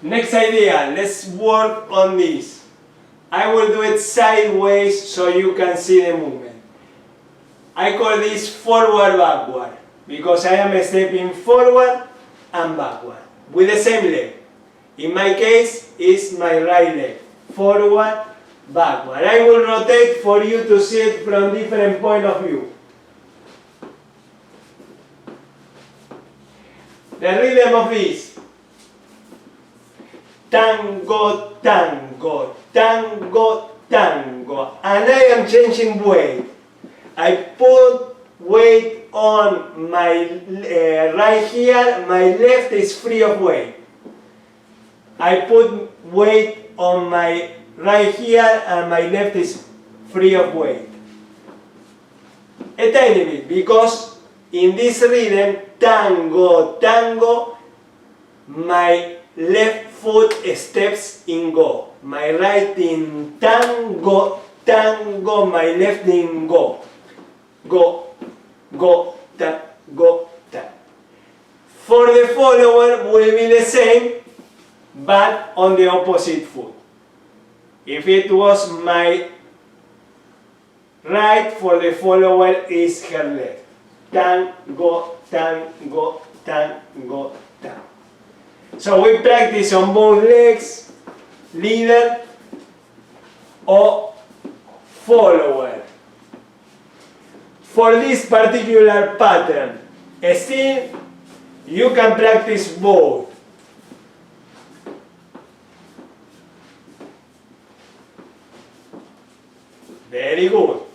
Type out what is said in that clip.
Next idea, let's work on this. I will do it sideways so you can see the movement. I call this forward-backward because I am stepping forward and backward with the same leg. In my case, it's my right leg. Forward, backward. I will rotate for you to see it from different point of view. The rhythm of this. Tango, tango, tango, tango. And I am changing weight. I put weight on my right here, my left is free of weight. I put weight on my right here and my left is free of weight. A tiny bit, because in this rhythm, tango, tango, my left foot steps in go. My right in tango, tango, my left in go. Go, go, ta, go, ta. For the follower will be the same, but on the opposite foot. If it was my right, for the follower is her left. Tango, tango, tango, tango. So we practice on both legs, leader or follower. For this particular pattern, still you can practice both. Very good.